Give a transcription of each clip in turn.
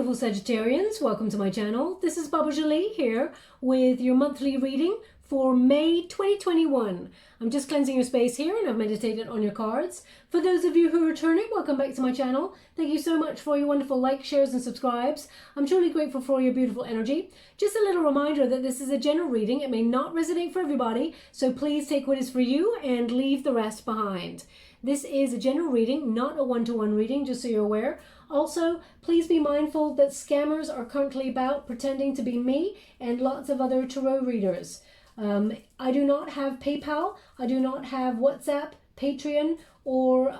beautiful Sagittarians, welcome to my channel. This is Baba Jolie here with your monthly reading for May 2021. I'm just cleansing your space here and I've meditated on your cards. For those of you who are returning, welcome back to my channel. Thank you so much for your wonderful likes, shares and subscribes. I'm truly grateful for your beautiful energy. Just a little reminder that this is a general reading. It may not resonate for everybody, so please take what is for you and leave the rest behind. This is a general reading, not a one-to-one reading, just so you're aware. Also, please be mindful that scammers are currently about pretending to be me and lots of other tarot readers. I do not have PayPal, I do not have WhatsApp, Patreon, or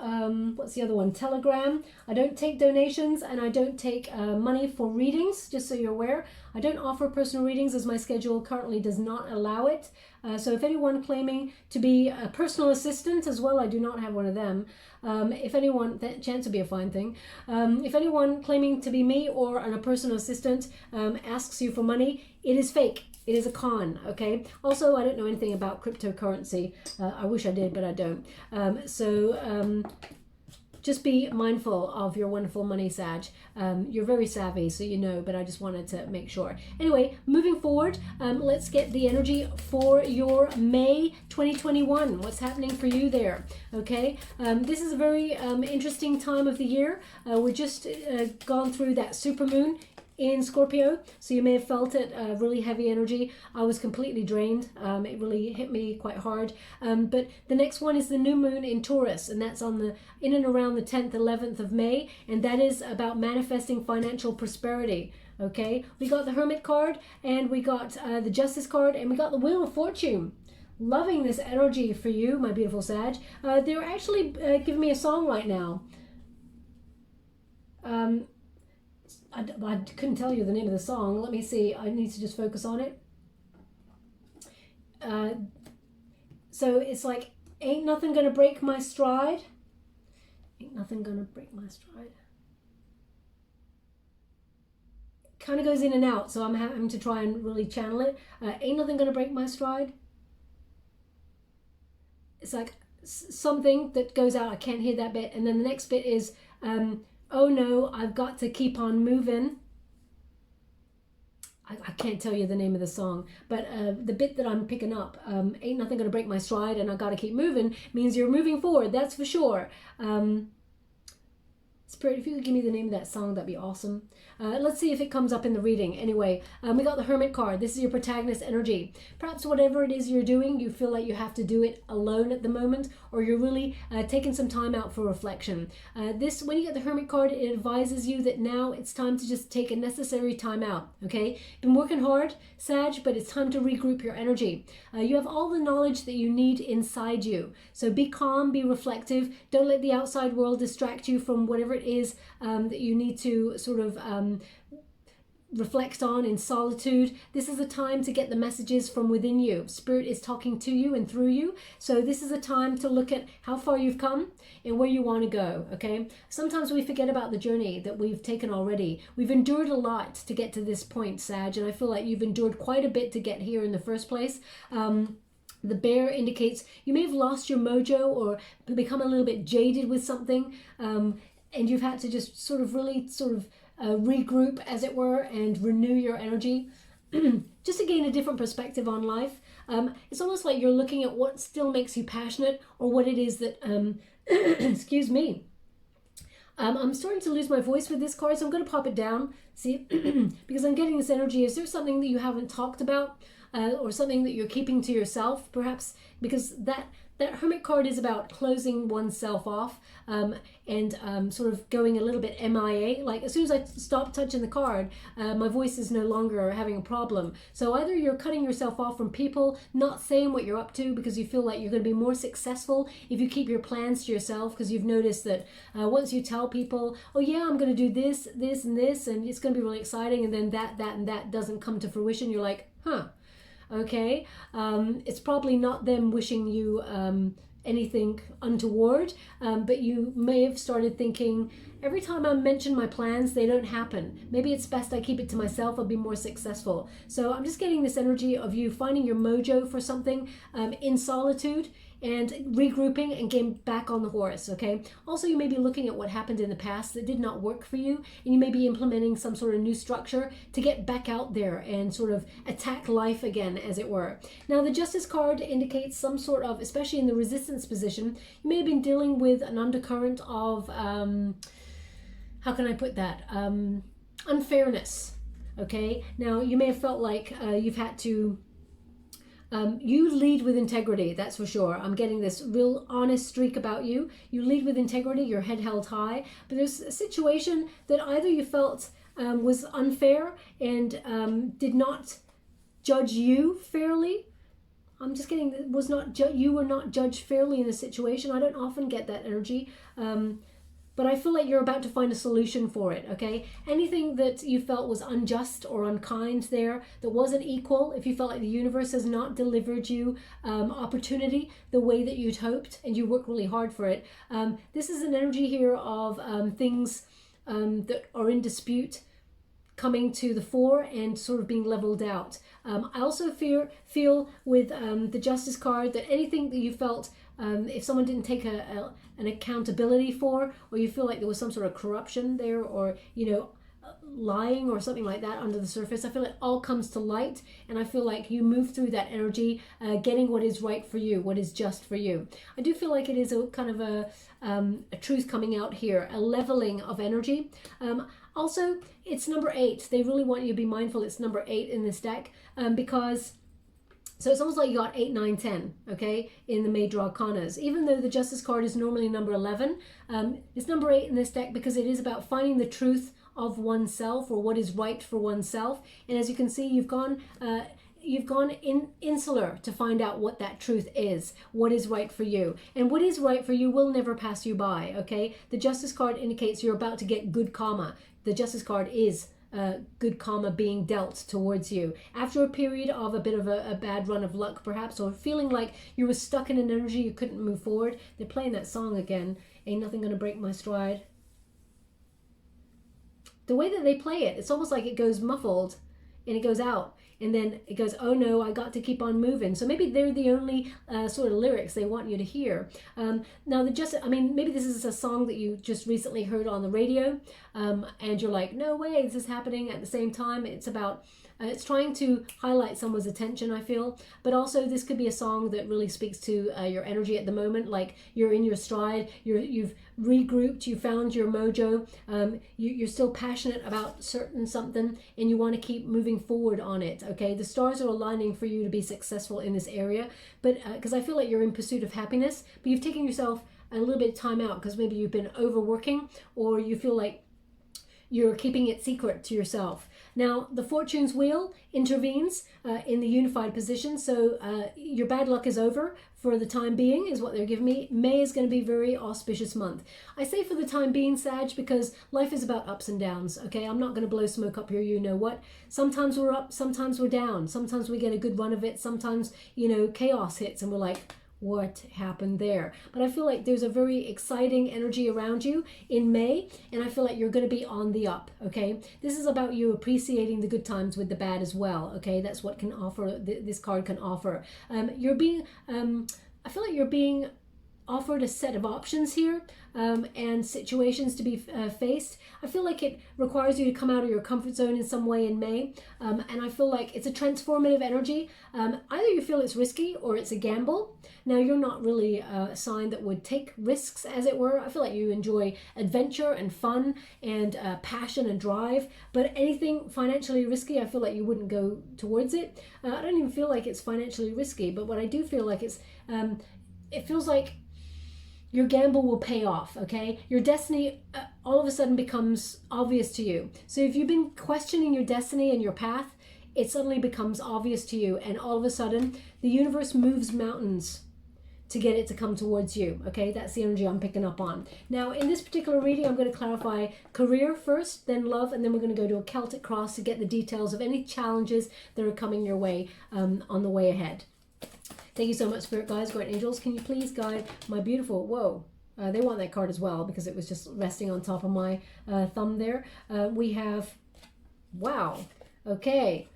what's the other one, Telegram. I don't take donations and I don't take money for readings, just so you're aware. I don't offer personal readings as my schedule currently does not allow it. So if anyone claiming to be a personal assistant as well, I do not have one of them. If anyone, that chance would be a fine thing. If anyone claiming to be me or a personal assistant asks you for money, it is fake. It is a con, okay? Also, I don't know anything about cryptocurrency. I wish I did, but I don't. Just be mindful of your wonderful money, Sag. You're very savvy, so you know, but I just wanted to make sure. Anyway, moving forward, let's get the energy for your May 2021. What's happening for you there, okay? This is a very interesting time of the year. We're just gone through that supermoon in Scorpio, so you may have felt it, really heavy energy. I was completely drained. It really hit me quite hard. But the next one is the new moon in Taurus, and that's on in and around the 10th, 11th of May, and that is about manifesting financial prosperity. Okay, we got the Hermit card, and we got the Justice card, and we got the Wheel of Fortune. Loving this energy for you, my beautiful Sag. They're actually giving me a song right now. I couldn't tell you the name of the song. Let me see. I need to just focus on it. So it's like, ain't nothing gonna break my stride. Ain't nothing gonna break my stride. Kind of goes in and out, so I'm having to try and really channel it. Ain't nothing gonna break my stride. It's like something that goes out. I can't hear that bit. And then the next bit is, oh no, I've got to keep on moving. I can't tell you the name of the song, but the bit that I'm picking up, ain't nothing gonna break my stride and I gotta keep moving, means you're moving forward, that's for sure. Spirit, if you could give me the name of that song, that'd be awesome. Let's see if it comes up in the reading. Anyway, we got the Hermit card. This is your protagonist energy. Perhaps whatever it is you're doing, you feel like you have to do it alone at the moment, or you're really taking some time out for reflection. When you get the Hermit card, it advises you that now it's time to just take a necessary time out, okay? Been working hard, Sag, but it's time to regroup your energy. You have all the knowledge that you need inside you. So be calm, be reflective. Don't let the outside world distract you from whatever it is that you need to sort of reflect on in solitude. This is a time to get the messages from within you. Spirit is talking to you and through you. So this is a time to look at how far you've come and where you want to go, okay? Sometimes we forget about the journey that we've taken already. We've endured a lot to get to this point, Sag, and I feel like you've endured quite a bit to get here in the first place. The bear indicates you may have lost your mojo or become a little bit jaded with something, and you've had to just sort of really regroup, as it were, and renew your energy just to gain a different perspective on life. It's almost like you're looking at what still makes you passionate, or what it is that excuse me, I'm starting to lose my voice with this card, so I'm going to pop it down, see, because I'm getting this energy. Is there something that you haven't talked about, or something that you're keeping to yourself, perhaps? Because that Hermit card is about closing oneself off, and sort of going a little bit MIA. Like as soon as I stop touching the card, my voice is no longer having a problem. So either you're cutting yourself off from people, not saying what you're up to because you feel like you're going to be more successful if you keep your plans to yourself, because you've noticed that once you tell people, oh yeah, I'm going to do this, this, and this, and it's going to be really exciting, and then that, and that doesn't come to fruition, you're like, huh. Okay, it's probably not them wishing you anything untoward, but you may have started thinking, every time I mention my plans, they don't happen. Maybe it's best I keep it to myself, I'll be more successful. So I'm just getting this energy of you finding your mojo for something in solitude, and regrouping and getting back on the horse, okay? Also, you may be looking at what happened in the past that did not work for you, and you may be implementing some sort of new structure to get back out there and sort of attack life again, as it were. Now, the Justice card indicates some sort of, especially in the resistance position, you may have been dealing with an undercurrent of, how can I put that? Unfairness, okay? Now, you may have felt like you've had to, you lead with integrity, that's for sure. I'm getting this real honest streak about you. You lead with integrity, your head held high, but there's a situation that either you felt was unfair and did not judge you fairly. I'm just getting, you were not judged fairly in a situation. I don't often get that energy. But I feel like you're about to find a solution for it, okay? Anything that you felt was unjust or unkind there, that wasn't equal, if you felt like the universe has not delivered you opportunity the way that you'd hoped and you worked really hard for it, this is an energy here of things that are in dispute coming to the fore and sort of being leveled out. I also feel with the Justice card that anything that you felt if someone didn't take an accountability for, or you feel like there was some sort of corruption there, or, you know, lying or something like that under the surface, I feel it all comes to light, and I feel like you move through that energy, getting what is right for you, what is just for you. I do feel like it is a kind of a truth coming out here, a leveling of energy. Also, it's number 8. They really want you to be mindful it's number 8 in this deck, because so it's almost like you got 8, 9, 10, okay, in the major arcanas. Even though the Justice card is normally number 11, it's number 8 in this deck because it is about finding the truth of oneself, or what is right for oneself. And as you can see, you've gone insular to find out what that truth is, what is right for you. And what is right for you will never pass you by, okay? The Justice card indicates you're about to get good karma. The Justice card is good karma being dealt towards you after a period of a bit of a bad run of luck, perhaps, or feeling like you were stuck in an energy you couldn't move forward. They're playing that song again, Ain't Nothing Gonna Break My Stride. The way that they play it, it's almost like it goes muffled and it goes out, and then it goes, oh no, I got to keep on moving. So maybe they're the only sort of lyrics they want you to hear. Now, maybe this is a song that you just recently heard on the radio, and you're like, no way, this is happening at the same time. It's about, it's trying to highlight someone's attention, I feel. But also, this could be a song that really speaks to your energy at the moment, like you're in your stride, you've regrouped, you found your mojo, you're still passionate about something, and you want to keep moving forward on it, okay? The stars are aligning for you to be successful in this area, but because I feel like you're in pursuit of happiness, but you've taken yourself a little bit of time out because maybe you've been overworking, or you feel like you're keeping it secret to yourself. Now, the Fortune's Wheel intervenes in the unified position, so your bad luck is over for the time being, is what they're giving me. May is going to be a very auspicious month. I say for the time being, Sag, because life is about ups and downs, okay? I'm not going to blow smoke up here, you know what? Sometimes we're up, sometimes we're down. Sometimes we get a good run of it. Sometimes, you know, chaos hits and we're like, what happened there? But I feel like there's a very exciting energy around you in May, and I feel like you're going to be on the up, okay? This is about you appreciating the good times with the bad as well, okay? That's what can offer, this card can offer. You're being, I feel like you're being offered a set of options here, and situations to be faced. I feel like it requires you to come out of your comfort zone in some way in May, and I feel like it's a transformative energy. Either you feel it's risky or it's a gamble. Now, you're not really a sign that would take risks, as it were. I feel like you enjoy adventure and fun and passion and drive, but anything financially risky, I feel like you wouldn't go towards it. I don't even feel like it's financially risky, but what I do feel like it's, it feels like your gamble will pay off, okay? Your destiny all of a sudden becomes obvious to you. So if you've been questioning your destiny and your path, it suddenly becomes obvious to you, and all of a sudden the universe moves mountains to get it to come towards you, okay? That's the energy I'm picking up on. Now, in this particular reading, I'm going to clarify career first, then love, and then we're going to go to a Celtic cross to get the details of any challenges that are coming your way on the way ahead. Thank you so much, Spirit Guides, Guardian Angels. Can you please guide my beautiful, whoa, they want that card as well because it was just resting on top of my thumb there. We have, wow, okay.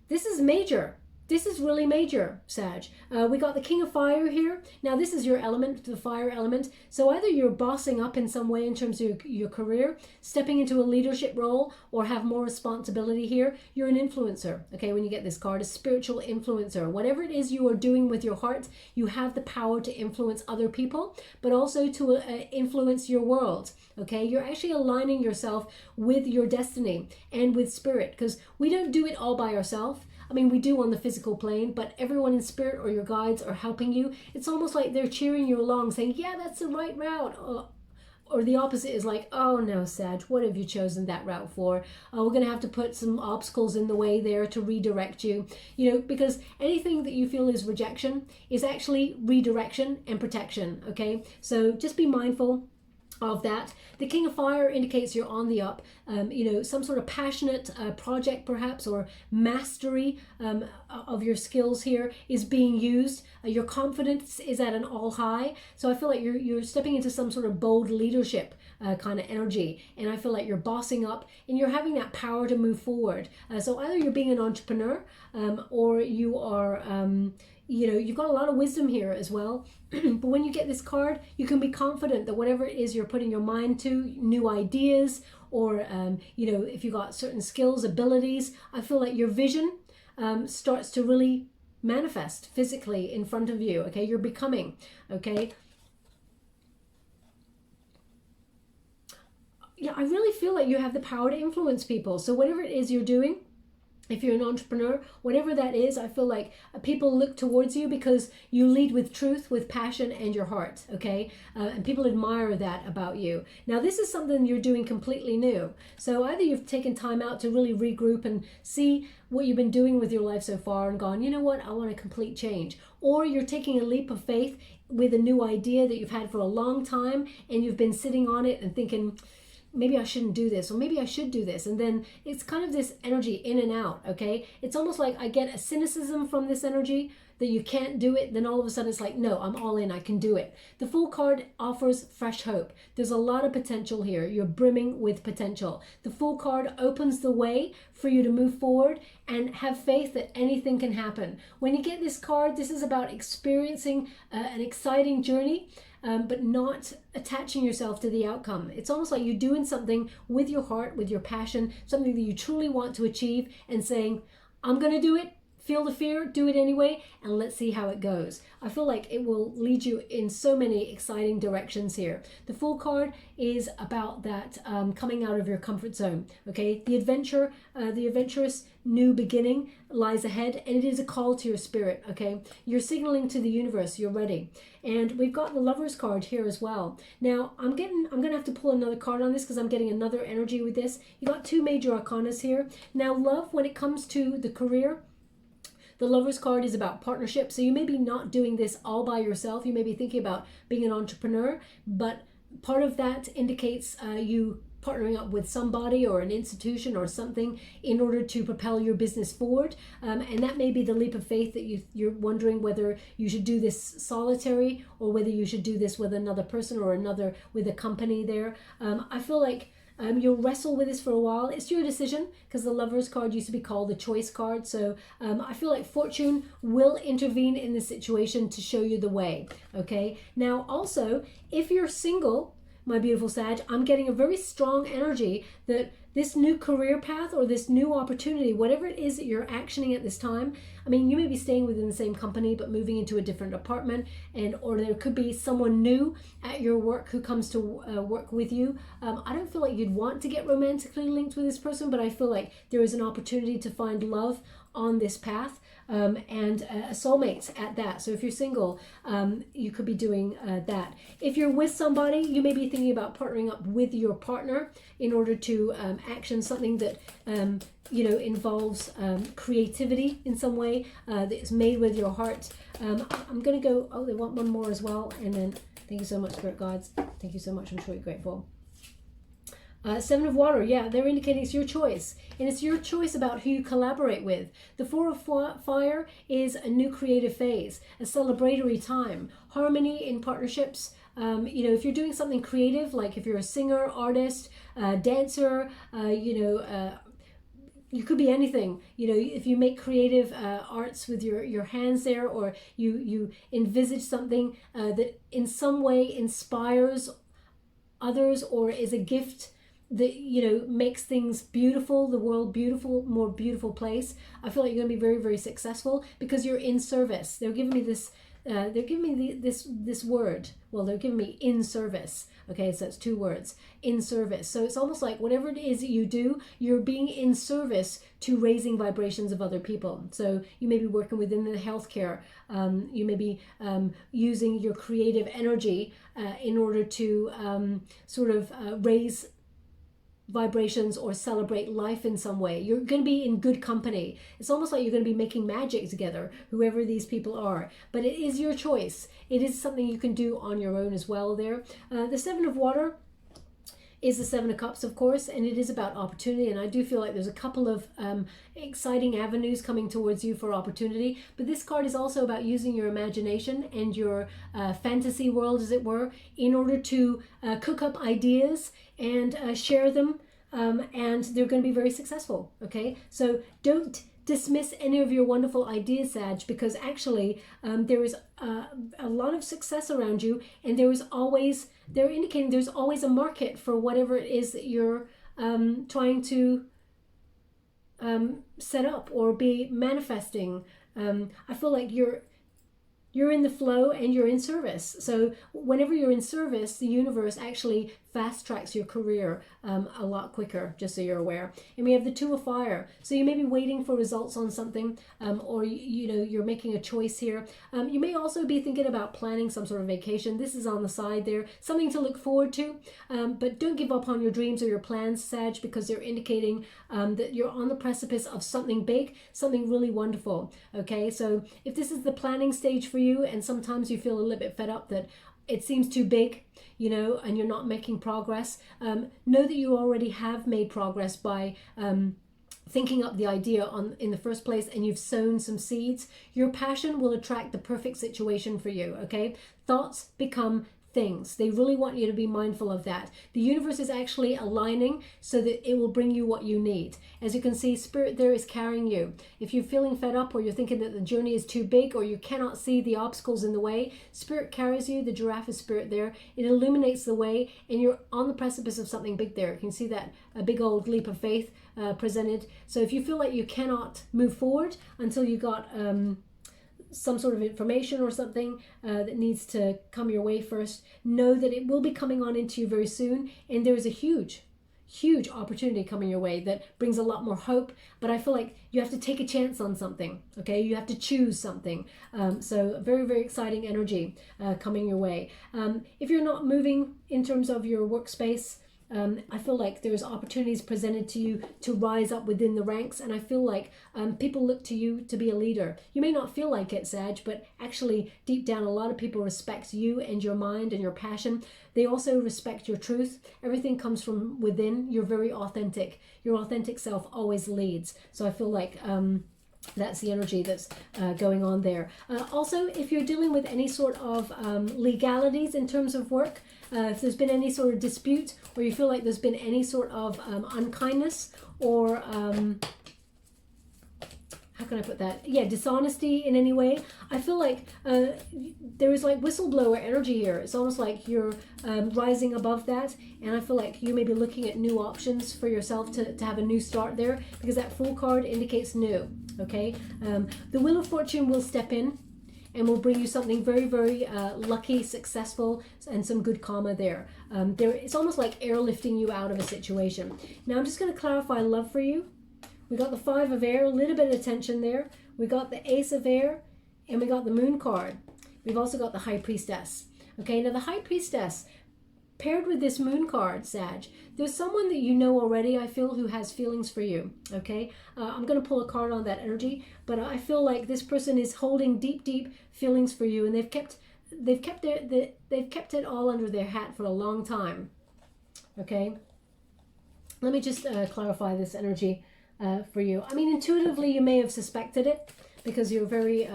This is major. this is really major, Sag. We got the King of Fire here. Now, this is your element, the fire element. So either you're bossing up in some way in terms of your career, stepping into a leadership role, or have more responsibility here. You're an influencer, okay, when you get this card, a spiritual influencer. Whatever it is you are doing with your heart, you have the power to influence other people, but also to influence your world, okay? You're actually aligning yourself with your destiny and with spirit, because we don't do it all by ourselves. I mean, we do on the physical plane, but everyone in spirit or your guides are helping you. It's almost like they're cheering you along, saying, yeah, that's the right route. Or the opposite is like, oh no, Sag, what have you chosen that route for? Oh, we're going to have to put some obstacles in the way there to redirect you. You know, because anything that you feel is rejection is actually redirection and protection, okay? So just be mindful of that. The King of Fire indicates you're on the up, you know, some sort of passionate project perhaps, or mastery of your skills here is being used. Your confidence is at an all high. So I feel like you're stepping into some sort of bold leadership kind of energy. And I feel like you're bossing up and you're having that power to move forward. So either you're being an entrepreneur or you are, you know, you've got a lot of wisdom here as well. But when you get this card, you can be confident that whatever it is you're putting your mind to, new ideas, or, you know, if you've got certain skills, abilities, I feel like your vision starts to really manifest physically in front of you, okay? You're becoming, okay? Yeah, I really feel like you have the power to influence people. So whatever it is you're doing, if you're an entrepreneur, whatever that is, I feel like people look towards you because you lead with truth, with passion, and your heart, okay? And people admire that about you. Now, this is something you're doing completely new. So either you've taken time out to really regroup and see what you've been doing with your life so far and gone, you know what, I want a complete change. Or you're taking a leap of faith with a new idea that you've had for a long time and you've been sitting on it and thinking, maybe I shouldn't do this, or maybe I should do this. And then it's kind of this energy in and out, okay? It's almost like I get a cynicism from this energy that you can't do it. Then all of a sudden it's like, no, I'm all in, I can do it. The Fool card offers fresh hope. There's a lot of potential here. You're brimming with potential. The Fool card opens the way for you to move forward and have faith that anything can happen. When you get this card, this is about experiencing an exciting journey, but not attaching yourself to the outcome. It's almost like you're doing something with your heart, with your passion, something that you truly want to achieve, and saying, I'm going to do it. Feel the fear, do it anyway, and let's see how it goes. I feel like it will lead you in so many exciting directions here. The Fool card is about that coming out of your comfort zone, okay? The adventure, the adventurous new beginning lies ahead, and it is a call to your spirit, okay? You're signaling to the universe you're ready. And we've got the Lover's card here as well. Now, I'm gonna have to pull another card on this because I'm getting another energy with this. You got two major arcanas here. Now, love, when it comes to the career, the Lover's card is about partnership. So you may be not doing this all by yourself. You may be thinking about being an entrepreneur, but part of that indicates you partnering up with somebody or an institution or something in order to propel your business forward. And that may be the leap of faith that you're wondering whether you should do this solitary or whether you should do this with another person or with a company there. I feel like you'll wrestle with this for a while. It's your decision, because the Lover's card used to be called the Choice card. So I feel like fortune will intervene in this situation to show you the way, okay? Now, also, if you're single, my beautiful Sag, I'm getting a very strong energy that this new career path or this new opportunity, whatever it is that you're actioning at this time, I mean, you may be staying within the same company but moving into a different apartment, or there could be someone new at your work who comes to work with you. I don't feel like you'd want to get romantically linked with this person, but I feel like there is an opportunity to find love on this path, and a soulmate at that. So if you're single, you could be doing that. If you're with somebody, you may be thinking about partnering up with your partner in order to action something that involves creativity in some way, that is made with your heart. I'm going to go, they want one more as well, and then thank you so much, Spirit Guides. Thank you so much. I'm truly grateful. Seven of Water, yeah, they're indicating it's your choice. And it's your choice about who you collaborate with. The Four of Fire is a new creative phase, a celebratory time, harmony in partnerships. If you're doing something creative, like if you're a singer, artist, dancer, you could be anything, you know, if you make creative arts with your hands there, or you envisage something that in some way inspires others, or is a gift that, you know, makes things beautiful, the world beautiful, more beautiful place. I feel like you're going to be very, very successful because you're in service. They're giving me this this word. Well, they're giving me in service. Okay, so it's 2 words, in service. So it's almost like whatever it is that you do, you're being in service to raising vibrations of other people. So you may be working within the healthcare. You may be using your creative energy in order to sort of raise vibrations or celebrate life in some way. You're going to be in good company. It's almost like you're going to be making magic together, whoever these people are. But it is your choice. It is something you can do on your own as well there. The 7 of water is the 7 of cups, of course, and it is about opportunity. And I do feel like there's a couple of exciting avenues coming towards you for opportunity. But this card is also about using your imagination and your fantasy world, as it were, in order to cook up ideas and share them. And they're going to be very successful. Okay, so don't dismiss any of your wonderful ideas, Sag, because actually there is a lot of success around you, and they're indicating there's always a market for whatever it is that you're trying to set up or be manifesting. I feel like you're in the flow and you're in service. So whenever you're in service, the universe actually fast tracks your career a lot quicker, just so you're aware. And we have the 2 of fire. So you may be waiting for results on something, or you know, you're making a choice here. You may also be thinking about planning some sort of vacation. This is on the side there, something to look forward to. But don't give up on your dreams or your plans, Sag, because they're indicating that you're on the precipice of something big, something really wonderful. Okay, so if this is the planning stage for you, and sometimes you feel a little bit fed up that it seems too big, you know, and you're not making progress, know that you already have made progress by thinking up the idea in the first place, and you've sown some seeds. Your passion will attract the perfect situation for you. Okay, thoughts become things. They really want you to be mindful of that. The universe is actually aligning so that it will bring you what you need. As you can see, spirit there is carrying you. If you're feeling fed up, or you're thinking that the journey is too big, or you cannot see the obstacles in the way, spirit carries you. The giraffe is spirit there. It illuminates the way, and you're on the precipice of something big there. You can see that a big old leap of faith presented. So if you feel like you cannot move forward until you got some sort of information or something that needs to come your way first, know that it will be coming on into you very soon, and there is a huge opportunity coming your way that brings a lot more hope. But I feel like you have to take a chance on something. Okay, you have to choose something. So very, very exciting energy coming your way. If you're not moving in terms of your workspace, I feel like there's opportunities presented to you to rise up within the ranks, and I feel like people look to you to be a leader. You may not feel like it, Sag, but actually deep down a lot of people respect you and your mind and your passion. They also respect your truth. Everything comes from within. You're very authentic. Your authentic self always leads. So I feel like that's the energy that's going on there. Also, if you're dealing with any sort of legalities in terms of work, if there's been any sort of dispute, or you feel like there's been any sort of unkindness, or how can I put that? Yeah, dishonesty in any way. I feel like there is like whistleblower energy here. It's almost like you're rising above that, and I feel like you may be looking at new options for yourself to have a new start there, because that Fool card indicates new. Okay, the Wheel of Fortune will step in and will bring you something very, very lucky, successful, and some good karma there. It's almost like airlifting you out of a situation. Now I'm just going to clarify love for you. We got the 5 of air, a little bit of tension there. We got the Ace of air, and we got the Moon card. We've also got the High Priestess. Okay, now the High Priestess, paired with this Moon card, Sag, there's someone that you know already, I feel, who has feelings for you. Okay, I'm going to pull a card on that energy, but I feel like this person is holding deep, deep feelings for you, and they've kept it all under their hat for a long time. Okay, let me just clarify this energy for you. I mean, intuitively, you may have suspected it, because you're very,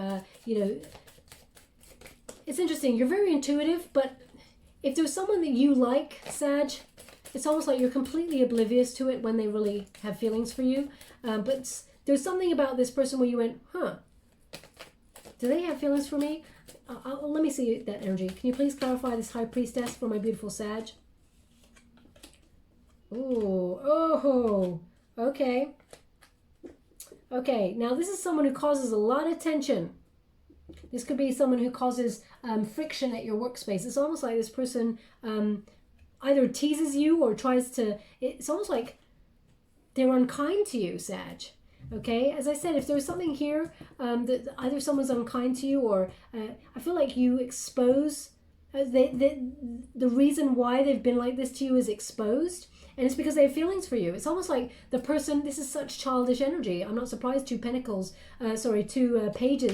it's interesting. You're very intuitive, but if there's someone that you like, Sag, it's almost like you're completely oblivious to it when they really have feelings for you. But there's something about this person where you went, huh, do they have feelings for me? Let me see that energy. Can you please clarify this High Priestess for my beautiful Sag? Ooh, oh, okay. Okay, now this is someone who causes a lot of tension. This could be someone who causes friction at your workspace. It's almost like this person either teases you or tries to, it's almost like they're unkind to you, Sag. Okay, as I said, if there's something here that either someone's unkind to you or I feel like you expose, the reason why they've been like this to you is exposed. And it's because they have feelings for you. It's almost like the person, this is such childish energy. I'm not surprised two pages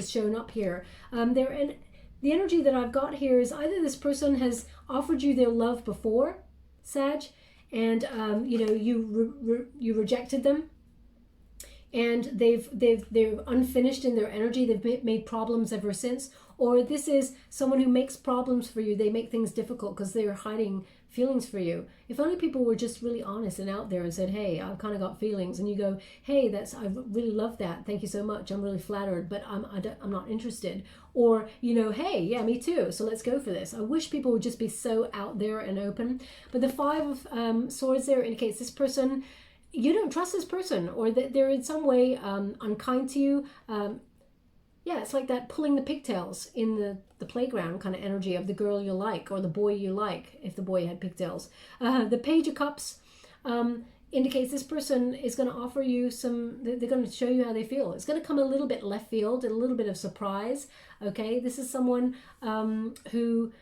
shown up here. The energy that I've got here is either this person has offered you their love before, Sag, and you rejected them, and they're unfinished in their energy. They've made problems ever since. Or this is someone who makes problems for you. They make things difficult because they're hiding feelings for you. If only people were just really honest and out there and said, hey, I've kind of got feelings, and you go, hey, I really love that, thank you so much, I'm really flattered, but I'm not interested. Or, hey, yeah, me too, so let's go for this. I wish people would just be so out there and open. But the Five of Swords there indicates this person, you don't trust this person, or that they're in some way unkind to you. Yeah, it's like that pulling the pigtails in the playground kind of energy of the girl you like or the boy you like, if the boy had pigtails. The Page of Cups indicates this person is going to offer you they're going to show you how they feel. It's going to come a little bit left field, a little bit of surprise. Okay, this is someone who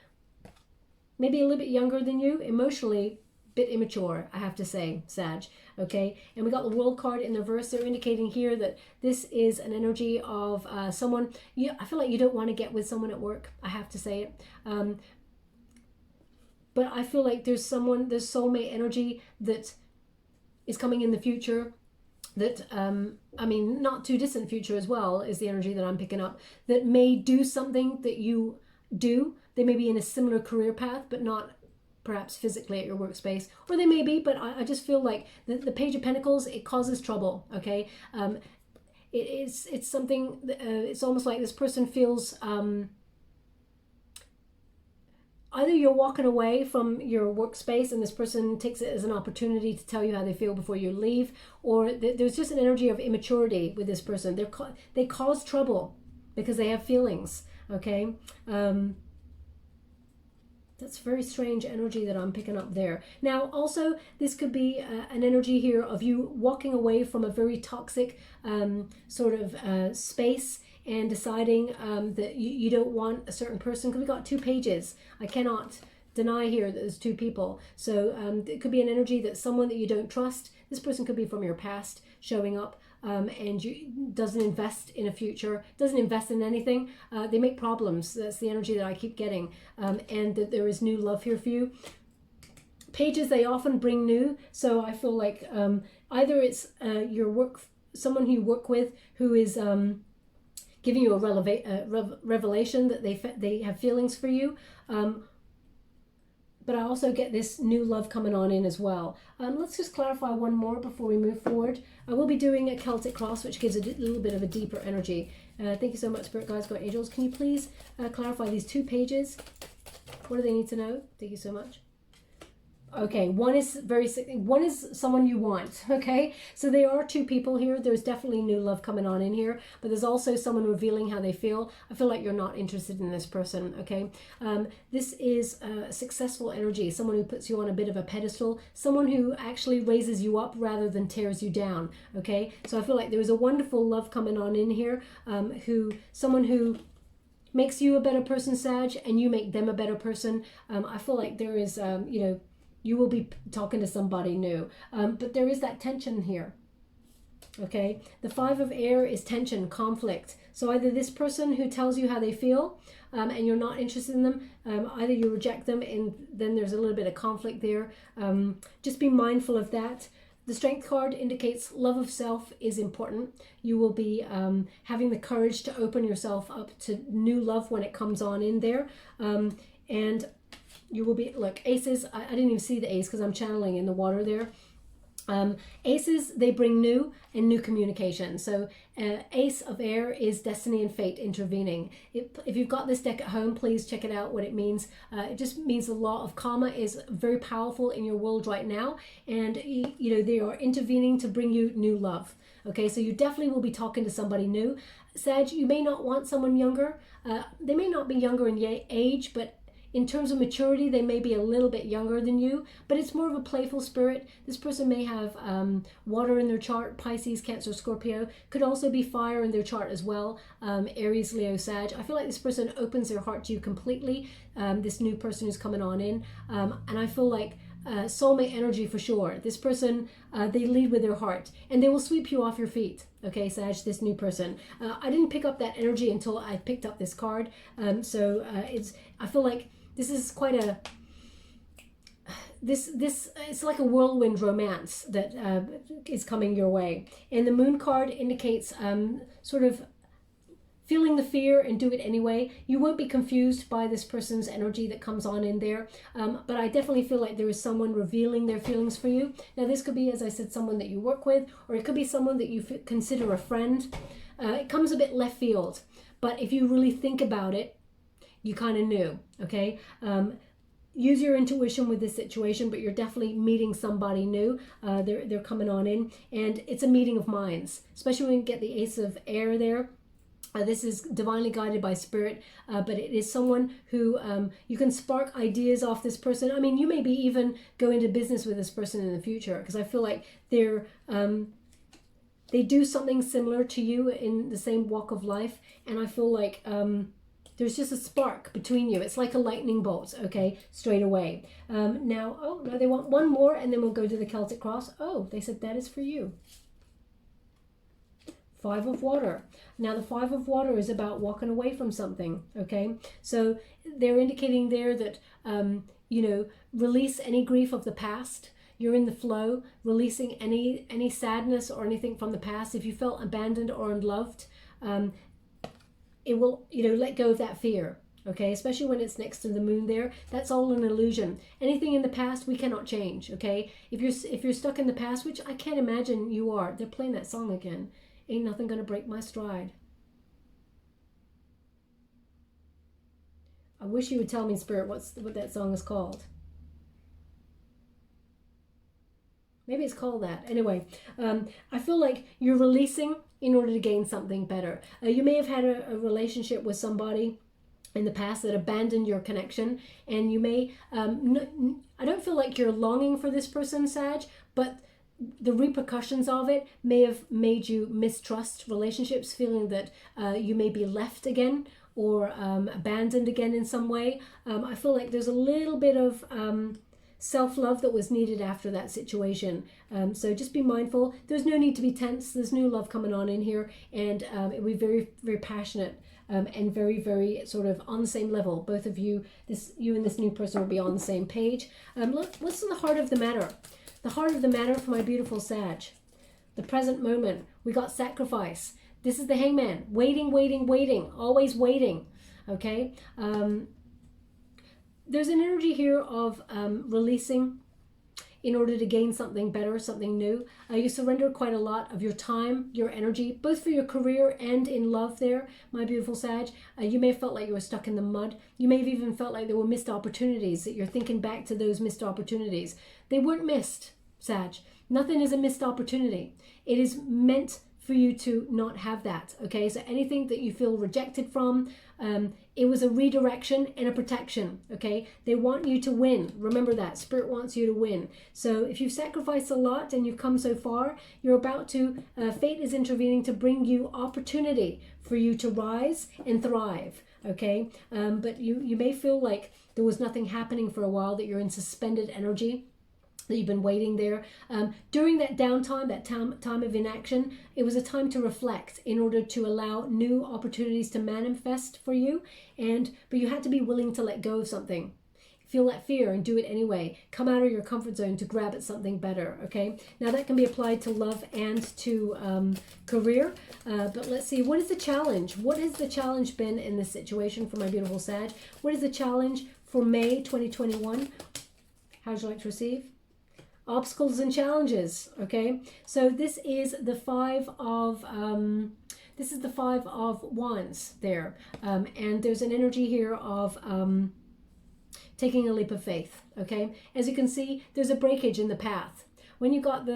maybe a little bit younger than you, emotionally bit immature, I have to say, Sag. Okay, and we got the World card in the reverse. They're indicating here that this is an energy of someone, I feel like you don't want to get with someone at work, I have to say it. But I feel like there's soulmate energy that is coming in the future, that, not too distant future as well, is the energy that I'm picking up, that may do something that you do. They may be in a similar career path, but not perhaps physically at your workspace, or they may be, but I just feel like the Page of Pentacles, it causes trouble. Okay, it's something. It's almost like this person feels either you're walking away from your workspace and this person takes it as an opportunity to tell you how they feel before you leave, or there's just an energy of immaturity with this person. They cause trouble because they have feelings. Okay. That's very strange energy that I'm picking up there. Now, also, this could be an energy here of you walking away from a very toxic space and deciding that you don't want a certain person. Because we got two pages. I cannot deny here that there's two people. So it could be an energy that someone that you don't trust. This person could be from your past showing up. And doesn't invest in a future, doesn't invest in anything. They make problems. That's the energy that I keep getting. And that there is new love here for you. Pages, they often bring new. So I feel like either it's someone who you work with who is giving you a revelation that they have feelings for you. But I also get this new love coming on in as well. Let's just clarify one more before we move forward. I will be doing a Celtic cross, which gives a little bit of a deeper energy. Thank you so much, Spirit Guides, God Angels. Can you please clarify these two pages? What do they need to know? Thank you so much. Okay, one is someone you want. Okay, so there are two people here. There's definitely new love coming on in here, but there's also someone revealing how they feel. I feel like you're not interested in this person. Okay, this is a successful energy, someone who puts you on a bit of a pedestal, someone who actually raises you up rather than tears you down. Okay, so I feel like there's a wonderful love coming on in here, someone who makes you a better person, Sag, and you make them a better person. I feel like there is you will be talking to somebody new. But there is that tension here. Okay, the Five of Air is tension, conflict. So either this person who tells you how they feel and you're not interested in them, either you reject them and then there's a little bit of conflict there. Just be mindful of that. The Strength card indicates love of self is important. You will be having the courage to open yourself up to new love when it comes on in there. And You will be, look, aces, I didn't even see the ace because I'm channeling in the water there. Aces, they bring new and new communication. So ace of air is destiny and fate intervening. If you've got this deck at home, please check it out, what it means. It just means the law of karma is very powerful in your world right now. And, you know, they are intervening to bring you new love. Okay, so you definitely will be talking to somebody new. Sag, you may not want someone younger. They may not be younger in age, but in terms of maturity, they may be a little bit younger than you, but it's more of a playful spirit. This person may have water in their chart, Pisces, Cancer, Scorpio. Could also be fire in their chart as well, Aries, Leo, Sag. I feel like this person opens their heart to you completely, this new person who's coming on in. And I feel like soulmate energy for sure. This person, they lead with their heart, and they will sweep you off your feet. Okay, Sag, this new person. I didn't pick up that energy until I picked up this card. I feel like this is quite a, it's like a whirlwind romance that is coming your way. And the moon card indicates sort of feeling the fear and do it anyway. You won't be confused by this person's energy that comes on in there. But I definitely feel like there is someone revealing their feelings for you. Now this could be, as I said, someone that you work with, or it could be someone that you consider a friend. It comes a bit left field, but if you really think about it, you kind of knew, okay? Use your intuition with this situation, but you're definitely meeting somebody new. They're coming on in, and it's a meeting of minds, especially when you get the ace of air there. This is divinely guided by spirit, but it is someone who you can spark ideas off this person. I mean, you maybe even go into business with this person in the future, because I feel like they do something similar to you in the same walk of life, and I feel like there's just a spark between you. It's like a lightning bolt, okay, straight away. Now, they want one more, and then we'll go to the Celtic cross. Oh, they said that is for you. Five of water. Now, the Five of water is about walking away from something, okay? So they're indicating there that, you know, release any grief of the past. You're in the flow, releasing any sadness or anything from the past. If you felt abandoned or unloved, it will, you know, let go of that fear, okay? Especially when it's next to the moon there. That's all an illusion. Anything in the past we cannot change, okay? If you're stuck in the past, which I can't imagine you are. They're playing that song again. Ain't nothing gonna break my stride. I wish you would tell me, Spirit, what that song is called. Maybe it's called that. Anyway, I feel like you're releasing in order to gain something better. You may have had a relationship with somebody in the past that abandoned your connection, and you may, I don't feel like you're longing for this person, Sag, but the repercussions of it may have made you mistrust relationships, feeling that you may be left again or abandoned again in some way. I feel like there's a little bit of self-love that was needed after that situation. So just be mindful. There's no need to be tense. There's new love coming on in here, and it'll be very, very passionate and very, very sort of on the same level. Both of you, you and this new person will be on the same page. Look, what's in the heart of the matter? The heart of the matter for my beautiful Sag. The present moment. We got sacrifice. This is the hangman. Waiting, waiting, waiting. Always waiting. Okay? There's an energy here of releasing in order to gain something better, something new. You surrender quite a lot of your time, your energy, both for your career and in love there, my beautiful Sag. You may have felt like you were stuck in the mud. You may have even felt like there were missed opportunities, that you're thinking back to those missed opportunities. They weren't missed, Sag. Nothing is a missed opportunity. It is meant for you to not have that, okay? So anything that you feel rejected from, it was a redirection and a protection, okay? They want you to win. Remember that. Spirit wants you to win. So if you've sacrificed a lot and you've come so far, you're about to, fate is intervening to bring you opportunity for you to rise and thrive, okay? But you may feel like there was nothing happening for a while, that you're in suspended energy, that you've been waiting there. During that downtime, that time of inaction, it was a time to reflect in order to allow new opportunities to manifest for you. But you had to be willing to let go of something. Feel that fear and do it anyway. Come out of your comfort zone to grab at something better, okay? Now that can be applied to love and to career. But let's see, what is the challenge? What has the challenge been in this situation for my beautiful Sag? What is the challenge for May 2021. How would you like to receive? Obstacles and challenges. Okay, so this is the five of wands there, and there's an energy here of taking a leap of faith. Okay, as you can see, there's a breakage in the path. When you got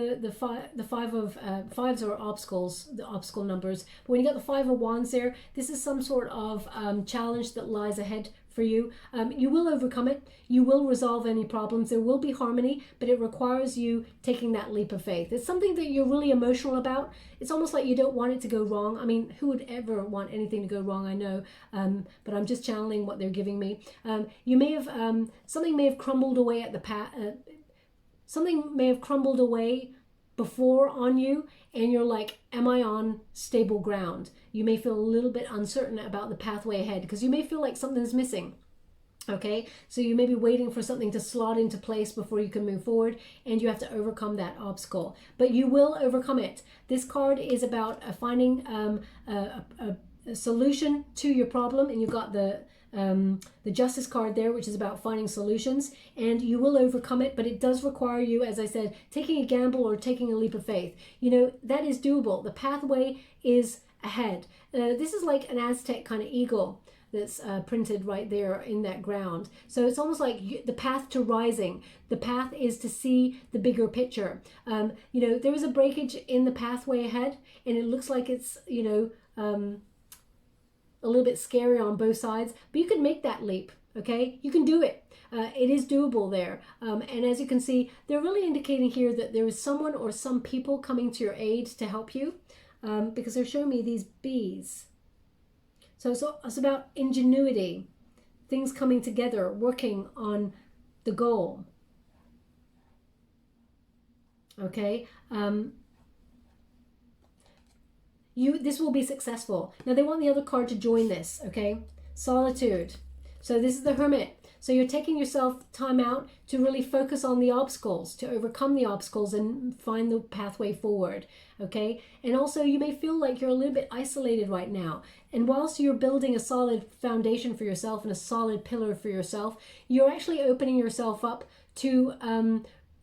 fives are obstacles, the obstacle numbers. But when you got the five of wands there, this is some sort of challenge that lies ahead for you. You will overcome it. You will resolve any problems. There will be harmony, but it requires you taking that leap of faith. It's something that you're really emotional about. It's almost like you don't want it to go wrong. I mean, who would ever want anything to go wrong? I know, but I'm just channeling what they're giving me. You may have something may have crumbled away at the something may have crumbled away before on you, and you're like, am I on stable ground? You may feel a little bit uncertain about the pathway ahead because you may feel like something's missing. Okay, so you may be waiting for something to slot into place before you can move forward, and you have to overcome that obstacle, but you will overcome it. This card is about finding a solution to your problem, and you've got the Justice card there, which is about finding solutions, and you will overcome it, but it does require you, as I said, taking a gamble or taking a leap of faith. You know, that is doable. The pathway is ahead. This is like an Aztec kind of eagle that's printed right there in that ground. So it's almost like the path to rising. The path is to see the bigger picture. You know, there is a breakage in the pathway ahead, and it looks like it's, you know, a little bit scary on both sides, but you can make that leap. Okay, you can do it. It is doable there, and as you can see, they're really indicating here that there is someone or some people coming to your aid to help you, because they're showing me these bees. So it's about ingenuity, things coming together, working on the goal. Okay. This will be successful. Now they want the other card to join this, okay? Solitude. So this is the Hermit. So you're taking yourself time out to really focus on the obstacles, to overcome the obstacles and find the pathway forward, okay? And also you may feel like you're a little bit isolated right now. And whilst you're building a solid foundation for yourself and a solid pillar for yourself, you're actually opening yourself up to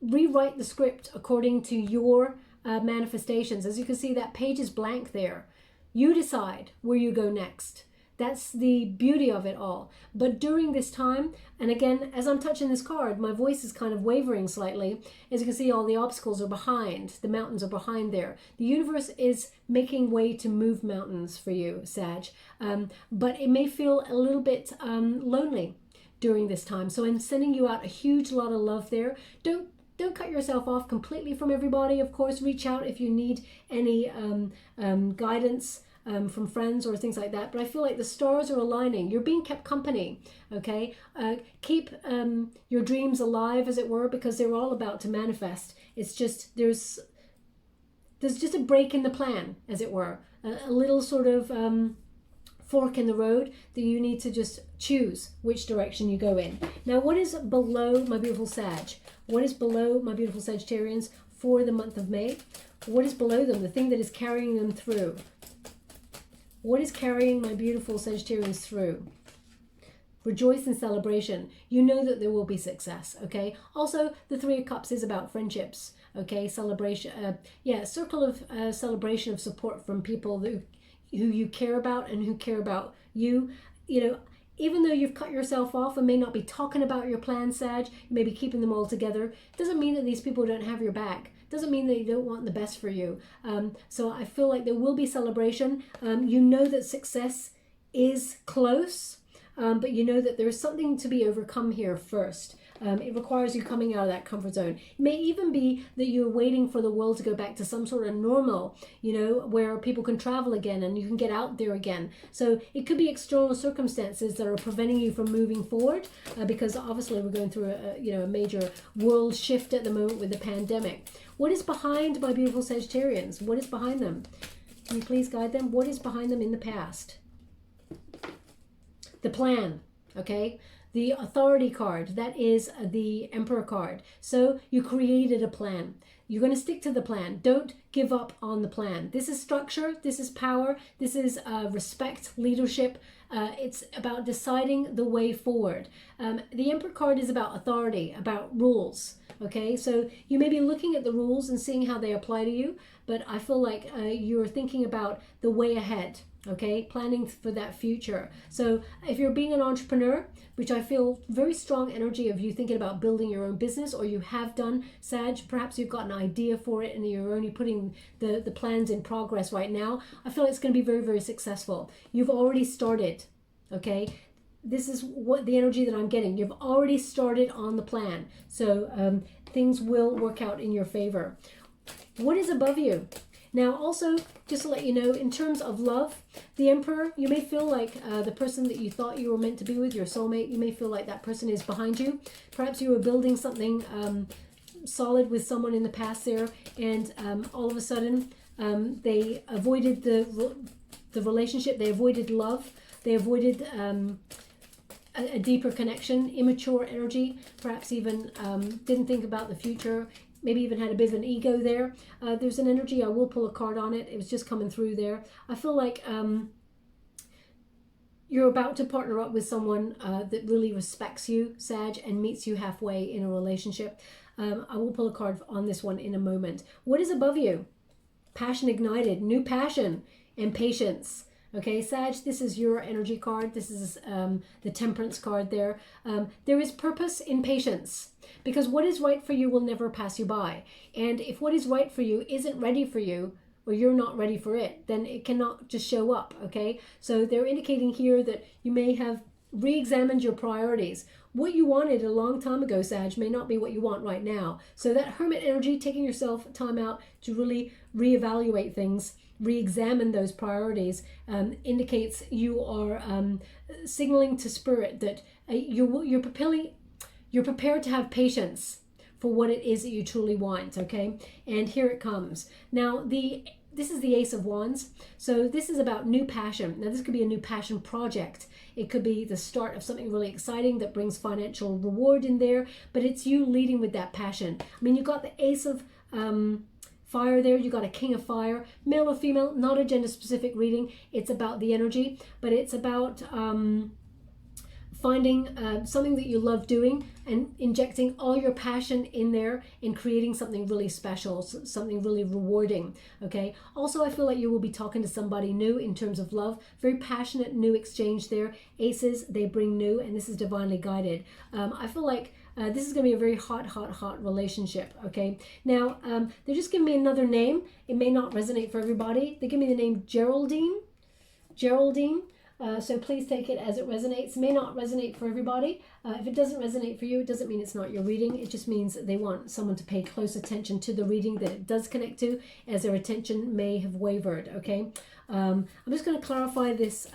rewrite the script according to your manifestations. As you can see, that page is blank there. You decide where you go next. That's the beauty of it all. But during this time, and again, as I'm touching this card, my voice is kind of wavering slightly. As you can see, all the obstacles are behind. The mountains are behind there. The universe is making way to move mountains for you, Sag. But it may feel a little bit lonely during this time. So I'm sending you out a huge lot of love there. Don't cut yourself off completely from everybody. Of course, reach out if you need any guidance from friends or things like that. But I feel like the stars are aligning. You're being kept company, okay? Keep your dreams alive, as it were, because they're all about to manifest. It's just, there's just a break in the plan, as it were. A little sort of fork in the road that you need to just choose which direction you go in. Now, what is below my beautiful Sag? What is below my beautiful Sagittarians for the month of May? What is below them? The thing that is carrying them through. What is carrying my beautiful Sagittarians through? Rejoice in celebration. You know that there will be success, okay? Also, the Three of Cups is about friendships, okay? Celebration, circle of celebration of support from people who you care about and who care about you. You know, even though you've cut yourself off and may not be talking about your plans, Sag, you may be keeping them all together, doesn't mean that these people don't have your back. Doesn't mean that they don't want the best for you. So I feel like there will be celebration. You know that success is close, but you know that there's something to be overcome here first. It requires you coming out of that comfort zone. It may even be that you're waiting for the world to go back to some sort of normal, you know, where people can travel again and you can get out there again. So it could be external circumstances that are preventing you from moving forward, because obviously we're going through a major world shift at the moment with the pandemic. What is behind my beautiful Sagittarians? What is behind them? Can you please guide them? What is behind them in the past? The plan, okay? The Authority card, that is the Emperor card. So you created a plan. You're going to stick to the plan. Don't give up on the plan. This is structure, this is power, this is respect, leadership. It's about deciding the way forward. The Emperor card is about authority, about rules. Okay, so you may be looking at the rules and seeing how they apply to you, but I feel like you're thinking about the way ahead. Okay, planning for that future. So if you're being an entrepreneur, which I feel very strong energy of you thinking about building your own business, or you have done, Sag, perhaps you've got an idea for it and you're only putting the plans in progress right now. I feel like it's going to be very, very successful. You've already started. Okay, this is what the energy that I'm getting. You've already started on the plan. So things will work out in your favor. What is above you? Now, also, just to let you know, in terms of love, the Emperor, you may feel like the person that you thought you were meant to be with, your soulmate, you may feel like that person is behind you. Perhaps you were building something solid with someone in the past there, and all of a sudden they avoided the relationship, they avoided love, they avoided a deeper connection, immature energy, perhaps even didn't think about the future, maybe even had a bit of an ego there. There's an energy, I will pull a card on it. It was just coming through there. I feel like you're about to partner up with someone that really respects you, Sag, and meets you halfway in a relationship. I will pull a card on this one in a moment. What is above you? Passion ignited, new passion, and patience. Okay, Sag, this is your energy card. This is the Temperance card there. There is purpose in patience, because what is right for you will never pass you by. And if what is right for you isn't ready for you, or you're not ready for it, then it cannot just show up, okay? So they're indicating here that you may have re-examined your priorities. What you wanted a long time ago, Sag, may not be what you want right now. So that Hermit energy, taking yourself time out to really reevaluate things, re-examine those priorities, indicates you are signaling to Spirit that you're prepared to have patience for what it is that you truly want, okay? And here it comes. Now, this is the Ace of Wands. So this is about new passion. Now, this could be a new passion project. It could be the start of something really exciting that brings financial reward in there, but it's you leading with that passion. I mean, you've got the Ace of Fire there, you got a King of Fire, male or female, not a gender specific reading. It's about the energy, but it's about finding something that you love doing and injecting all your passion in there and creating something really special, something really rewarding, okay? Also, I feel like you will be talking to somebody new in terms of love. Very passionate, new exchange there. Aces, they bring new, and this is divinely guided. I feel like this is going to be a very hot relationship, okay? Now, they're just giving me another name. It may not resonate for everybody. They give me the name Geraldine. So please take it as it resonates. It may not resonate for everybody. If it doesn't resonate for you, it doesn't mean it's not your reading. It just means that they want someone to pay close attention to the reading that it does connect to, as their attention may have wavered, okay? I'm just going to clarify this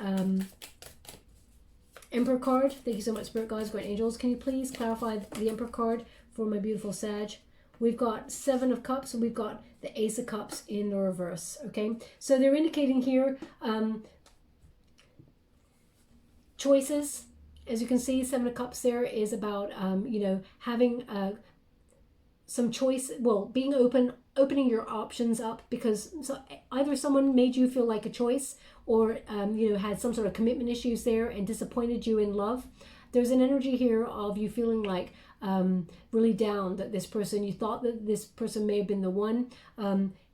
Emperor card. Thank you so much, Spirit Guides, Great Angels. Can you please clarify the Emperor card for my beautiful Sag? We've got Seven of Cups and we've got the Ace of Cups in the reverse, okay? So they're indicating here choices. As you can see, Seven of Cups there is about, having some choice, being opening your options up, because either someone made you feel like a choice, or had some sort of commitment issues there and disappointed you in love. There's an energy here of you feeling like really down that this person, you thought that this person may have been the one,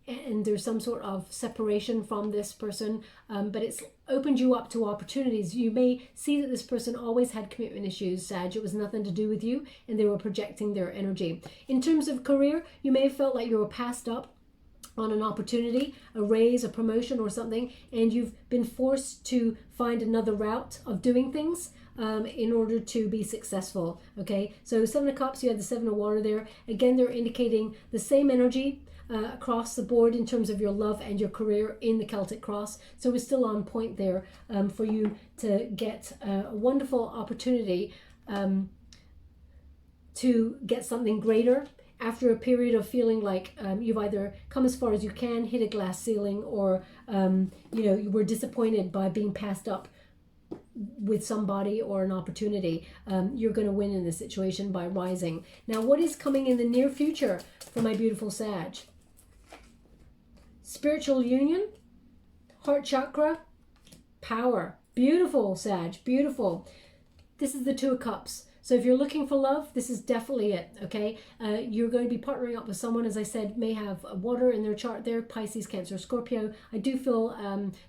and there's some sort of separation from this person, but it's opened you up to opportunities. You may see that this person always had commitment issues, Sag. It was nothing to do with you, and they were projecting their energy. In terms of career, you may have felt like you were passed up on an opportunity, a raise, a promotion or something, and you've been forced to find another route of doing things in order to be successful, okay? So Seven of Cups, you have the Seven of Water there. Again, they're indicating the same energy across the board in terms of your love and your career in the Celtic Cross. So we're still on point there for you to get a wonderful opportunity to get something greater after a period of feeling like you've either come as far as you can, hit a glass ceiling, or you were disappointed by being passed up with somebody or an opportunity. You're going to win in this situation by rising. Now, what is coming in the near future for my beautiful Sag? spiritual union, heart chakra, power. Beautiful, Sag, beautiful. This is the Two of Cups. So if you're looking for love, this is definitely it, okay? You're going to be partnering up with someone, as I said, may have water in their chart there, Pisces, Cancer, Scorpio. I do feel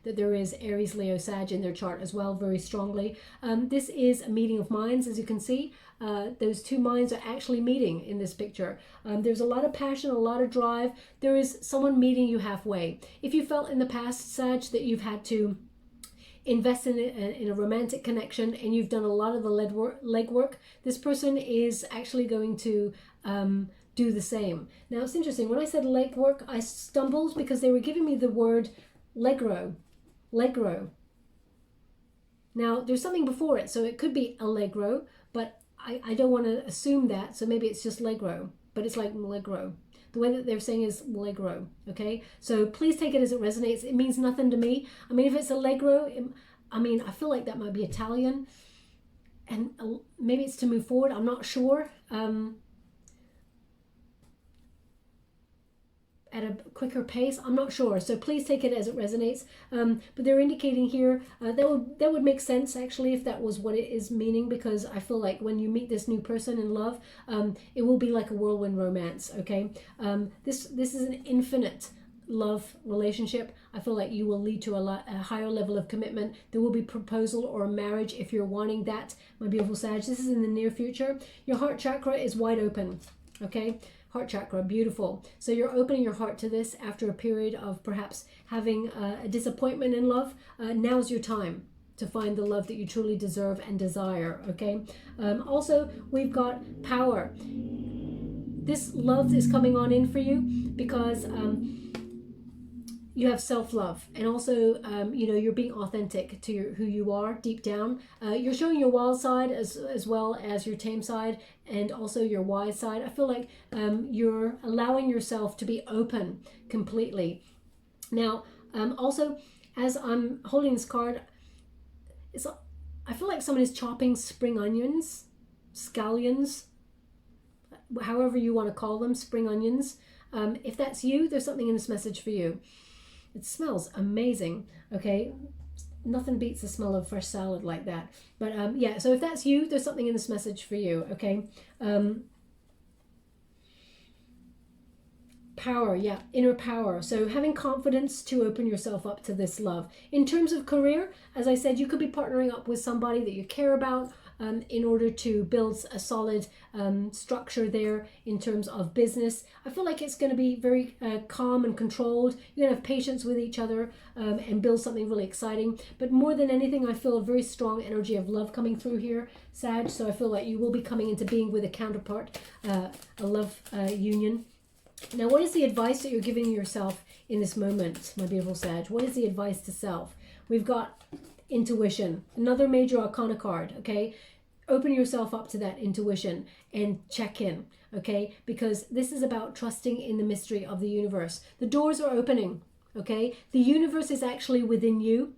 that there is Aries, Leo, Sag in their chart as well, very strongly. This is a meeting of minds, as you can see. Those two minds are actually meeting in this picture. There's a lot of passion, a lot of drive. There is someone meeting you halfway. If you felt in the past, Sag, that you've had to invest in a romantic connection and you've done a lot of the legwork, this person is actually going to do the same. Now it's interesting, when I said legwork, I stumbled because they were giving me the word Legro. Now there's something before it, so it could be Allegro, but I don't want to assume that, so maybe it's just Legro, but it's like Allegro. The way that they're saying is Allegro, okay? So please take it as it resonates. It means nothing to me. I mean, if it's Allegro, I feel like that might be Italian. And maybe it's to move forward. I'm not sure. At a quicker pace, I'm not sure. So please take it as it resonates. But they're indicating here, that would make sense actually if that was what it is meaning, because I feel like when you meet this new person in love, it will be like a whirlwind romance, okay? This is an infinite love relationship. I feel like you will lead to a higher level of commitment. There will be proposal or marriage if you're wanting that, my beautiful Sag. This is in the near future. Your heart chakra is wide open, okay? Heart chakra, beautiful. So you're opening your heart to this after a period of perhaps having a disappointment in love. Now's your time to find the love that you truly deserve and desire, okay? Also, we've got power. This love is coming on in for you because you have self-love, and also you're being authentic to who you are deep down. You're showing your wild side as well as your tame side, and also your wise side. I feel like you're allowing yourself to be open completely. Now also, as I'm holding this card, I feel like someone is chopping spring onions, scallions, however you want to call them, spring onions. If that's you, there's something in this message for you. It smells amazing, okay? Nothing beats the smell of fresh salad like that. But yeah, so if that's you, there's something in this message for you, okay? Power, yeah, inner power. So having confidence to open yourself up to this love. In terms of career, as I said, you could be partnering up with somebody that you care about, in order to build a solid structure there in terms of business. I feel like it's going to be very calm and controlled. You're going to have patience with each other and build something really exciting. But more than anything, I feel a very strong energy of love coming through here, Sag. So I feel like you will be coming into being with a counterpart, a love union. Now, what is the advice that you're giving yourself in this moment, my beautiful Sag? What is the advice to self? We've got intuition, another major arcana card, okay? Open yourself up to that intuition and check in, okay? Because this is about trusting in the mystery of the universe. The doors are opening, okay? The universe is actually within you.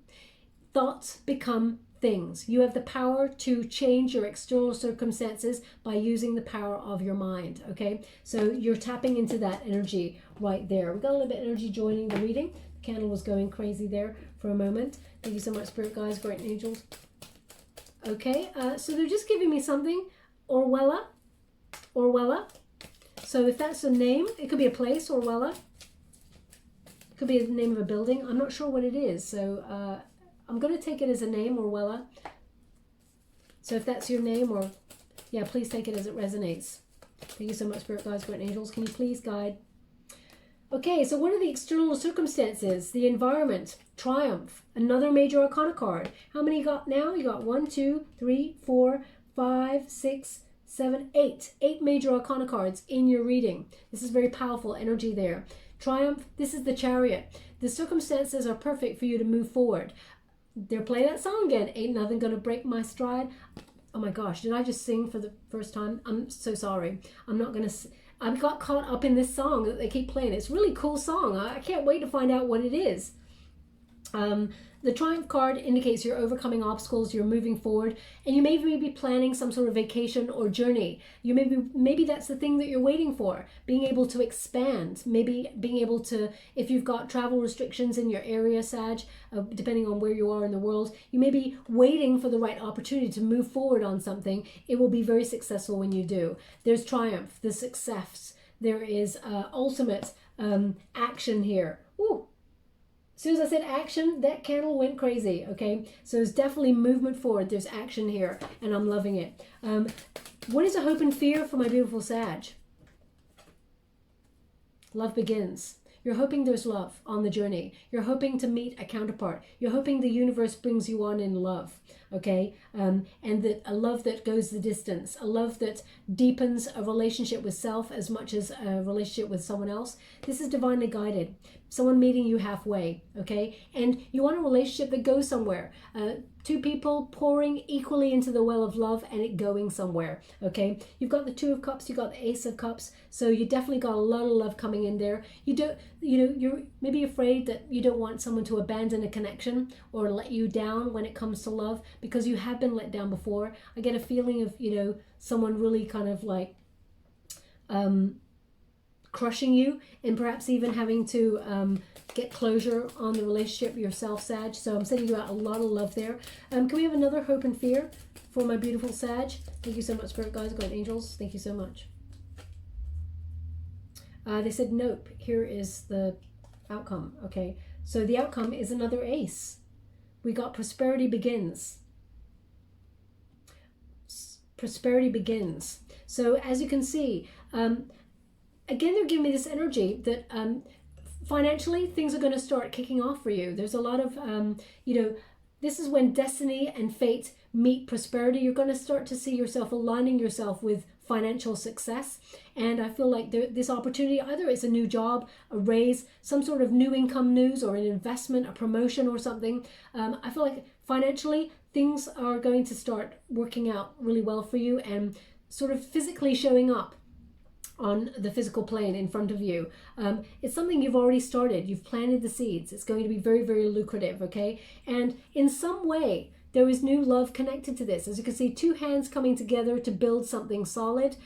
Thoughts become things. You have the power to change your external circumstances by using the power of your mind, okay? So you're tapping into that energy right there. We've got a little bit of energy joining the reading. The candle was going crazy there for a moment. Thank you so much, Spirit Guides, Great Angels. Okay, so they're just giving me something. Orwella. So if that's a name, it could be a place, Orwella. It could be the name of a building. I'm not sure what it is, so I'm going to take it as a name, Orwella. So if that's your name, or yeah, please take it as it resonates. Thank you so much, Spirit Guides, Great Angels. Can you please guide? Okay, so what are the external circumstances? The environment, triumph, another major arcana card. How many you got now? You got 1, 2, 3, 4, 5, 6, 7, 8. 8 major arcana cards in your reading. This is very powerful energy there. Triumph, this is the Chariot. The circumstances are perfect for you to move forward. They're playing that song again. Ain't nothing gonna break my stride. Oh my gosh, did I just sing for the first time? I'm so sorry. I'm not gonna... I got caught up in this song that they keep playing. It's a really cool song. I can't wait to find out what it is. The Triumph card indicates you're overcoming obstacles, you're moving forward, and you may be planning some sort of vacation or journey. You maybe that's the thing that you're waiting for, being able to expand, maybe being able to, if you've got travel restrictions in your area, Sag, depending on where you are in the world, you may be waiting for the right opportunity to move forward on something. It will be very successful when you do. There's triumph, there's success, there is ultimate action here. Ooh. As soon as I said action, that candle went crazy, okay? So it's definitely movement forward. There's action here, and I'm loving it. What is a hope and fear for my beautiful Sag? Love begins. You're hoping there's love on the journey. You're hoping to meet a counterpart. You're hoping the universe brings you on in love, okay? And that a love that goes the distance, a love that deepens a relationship with self as much as a relationship with someone else. This is divinely guided. Someone meeting you halfway, okay? And you want a relationship that goes somewhere. Two people pouring equally into the well of love and it going somewhere, okay? You've got the Two of Cups, you've got the Ace of Cups, so you definitely got a lot of love coming in there. You're maybe afraid that you don't want someone to abandon a connection or let you down when it comes to love, because you have been let down before. I get a feeling of, someone really kind of like crushing you, and perhaps even having to get closure on the relationship yourself, Sag. So I'm sending you out a lot of love there. Can we have another hope and fear for my beautiful Sag? Thank you so much, Spirit Guides, God Angels. Thank you so much. They said nope. Here is the outcome. Okay, so the outcome is another ace. We got prosperity begins. Prosperity begins. So as you can see, again, they're giving me this energy that financially things are going to start kicking off for you. There's a lot of, this is when destiny and fate meet prosperity. You're going to start to see yourself aligning yourself with financial success. And I feel like this opportunity, either it's a new job, a raise, some sort of new income news, or an investment, a promotion or something. I feel like financially things are going to start working out really well for you and sort of physically showing up on the physical plane in front of you. It's something you've already started. You've planted the seeds. It's going to be very, very lucrative, okay? And in some way, there is new love connected to this. As you can see, two hands coming together to build something solid.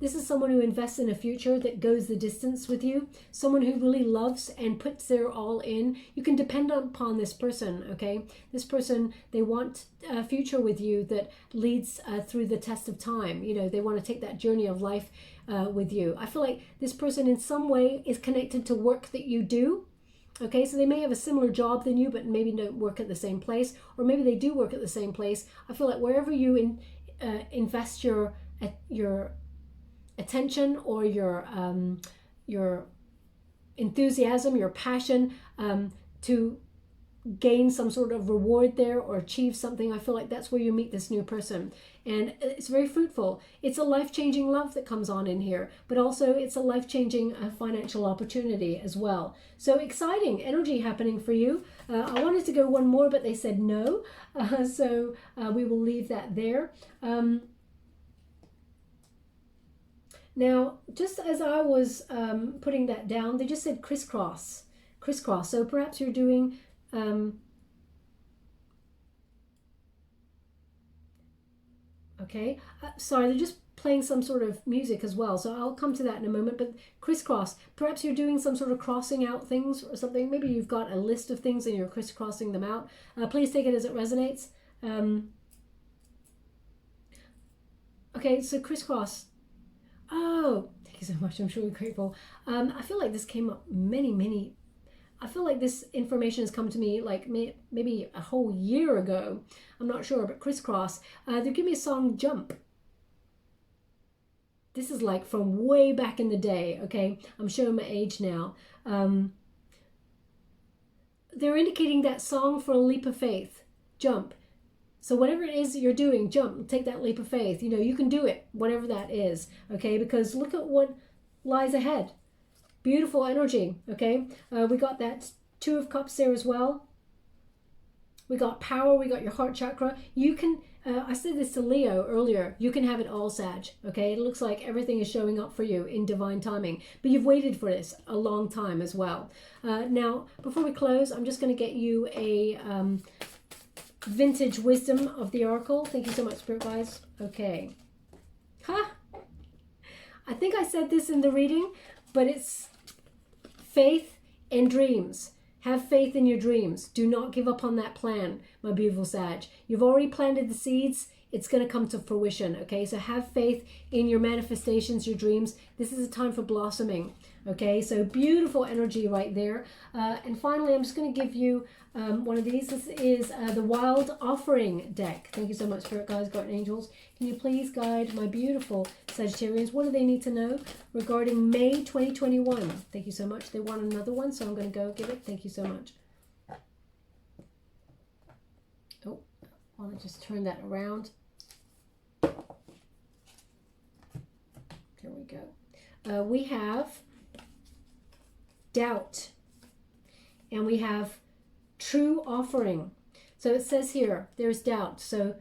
This is someone who invests in a future that goes the distance with you. Someone who really loves and puts their all in. You can depend upon this person, okay? This person, they want a future with you that leads through the test of time. They want to take that journey of life with you. I feel like this person in some way is connected to work that you do. Okay, so they may have a similar job than you, but maybe don't work at the same place, or maybe they do work at the same place. I feel like wherever you invest your attention or your enthusiasm, your passion to gain some sort of reward there or achieve something, I feel like that's where you meet this new person. And it's very fruitful. It's a life-changing love that comes on in here, but also it's a life-changing financial opportunity as well. So exciting energy happening for you. I wanted to go one more, but they said no. So we will leave that there. Now, just as I was putting that down, they just said crisscross. Crisscross. So perhaps you're doing okay, sorry, they're just playing some sort of music as well, so I'll come to that in a moment. But crisscross, perhaps you're doing some sort of crossing out things or something. Maybe you've got a list of things and you're crisscrossing them out. Please take it as it resonates. Okay, so crisscross. Oh, thank you so much. I'm truly grateful. I feel like this came up I feel like this information has come to me like maybe a whole year ago. I'm not sure, but crisscross. They give me a song, Jump. This is like from way back in the day, okay? I'm showing my age now. They're indicating that song for a leap of faith, jump. So whatever it is that you're doing, jump, take that leap of faith. You can do it, whatever that is, okay? Because look at what lies ahead. Beautiful energy, okay? We got that Two of Cups there as well. We got power, we got your heart chakra. You can, I said this to Leo earlier, you can have it all, Sag, okay? It looks like everything is showing up for you in divine timing, but you've waited for this a long time as well. Now, before we close, I'm just going to get you a vintage wisdom of the oracle. Thank you so much, Spirit Guides. Okay. I think I said this in the reading, but it's faith and dreams. Have faith in your dreams. Do not give up on that plan, my beautiful Sag. You've already planted the seeds. It's going to come to fruition, okay? So have faith in your manifestations, your dreams. This is a time for blossoming, okay? So beautiful energy right there. And finally, I'm just going to give you one of these. This is the Wild Offering deck. Thank you so much, Spirit Guides, Guardian Angels. Can you please guide my beautiful Sagittarians? What do they need to know regarding May 2021? Thank you so much. They want another one, so I'm going to go give it. Thank you so much. Oh, I want to just turn that around. There we go. We have doubt, and we have true offering. So it says here, there's doubt. So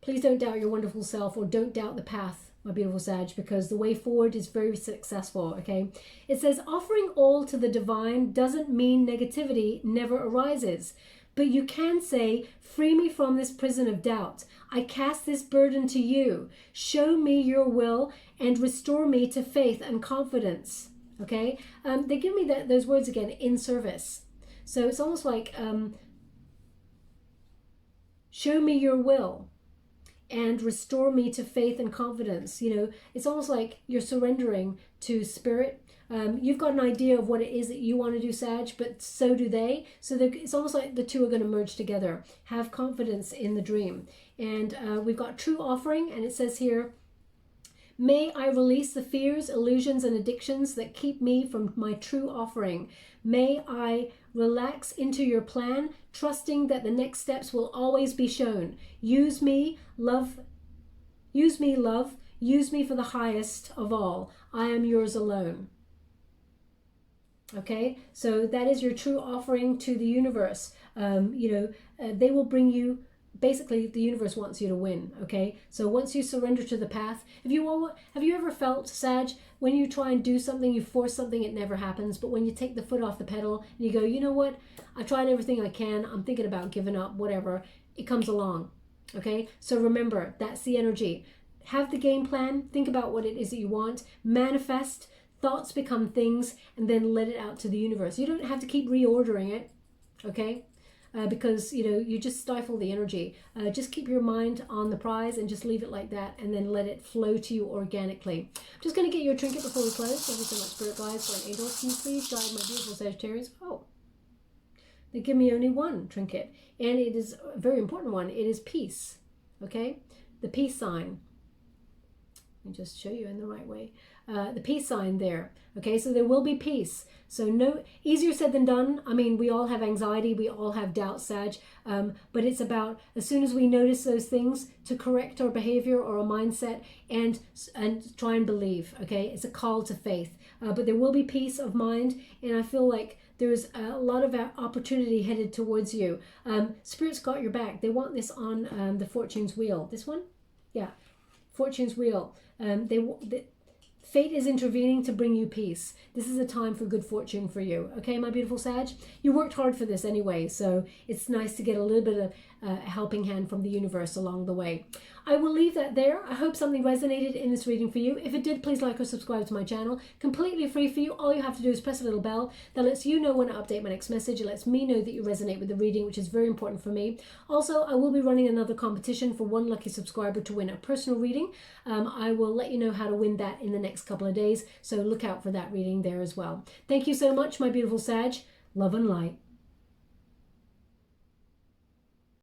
please don't doubt your wonderful self, or don't doubt the path, my beautiful Sag, because the way forward is very successful, okay? It says offering all to the divine doesn't mean negativity never arises. But you can say, free me from this prison of doubt. I cast this burden to you. Show me your will and restore me to faith and confidence. Okay? They give me those words again, in service. So it's almost like, show me your will and restore me to faith and confidence. You know, it's almost like you're surrendering to spirit. You've got an idea of what it is that you want to do, Sag, but so do they. So it's almost like the two are going to merge together. Have confidence in the dream. And we've got true offering, and it says here, may I release the fears, illusions, and addictions that keep me from my true offering. May I relax into your plan, trusting that the next steps will always be shown. Use me, love. Use me, love. Use me for the highest of all. I am yours alone. Okay, so that is your true offering to the universe. They will bring you, basically the universe wants you to win, okay? So once you surrender to the path, have you ever felt, Sag, when you try and do something, you force something, it never happens, but when you take the foot off the pedal and you go, you know what, I tried everything I can, I'm thinking about giving up, whatever, it comes along, okay? So remember, that's the energy. Have the game plan, think about what it is that you want, manifest. Thoughts become things, and then let it out to the universe. You don't have to keep reordering it, okay? Because, you just stifle the energy. Just keep your mind on the prize and just leave it like that, and then let it flow to you organically. I'm just going to get you a trinket before we close. Thank you so much, Spirit Guides, Guardian Angels. Can you please guide my beautiful Sagittarians? Oh, they give me only one trinket, and it is a very important one. It is peace, okay? The peace sign. Let me just show you in the right way. The peace sign there. Okay, so there will be peace. So no, easier said than done. I mean, we all have anxiety, we all have doubt, Sag, but it's about, as soon as we notice those things, to correct our behavior or our mindset and try and believe, okay? It's a call to faith. But there will be peace of mind, and I feel like there's a lot of opportunity headed towards you. Spirit's got your back. They want this on the Fortune's Wheel. This one? Yeah, Fortune's Wheel. Fate is intervening to bring you peace. This is a time for good fortune for you. Okay, my beautiful Sag? You worked hard for this anyway, so it's nice to get a little bit of a helping hand from the universe along the way. I will leave that there. I hope something resonated in this reading for you. If it did, please like or subscribe to my channel. Completely free for you. All you have to do is press a little bell that lets you know when I update my next message. It lets me know that you resonate with the reading, which is very important for me. Also, I will be running another competition for one lucky subscriber to win a personal reading. I will let you know how to win that in the next couple of days, so look out for that reading there as well. Thank you so much, my beautiful Sag. Love and light.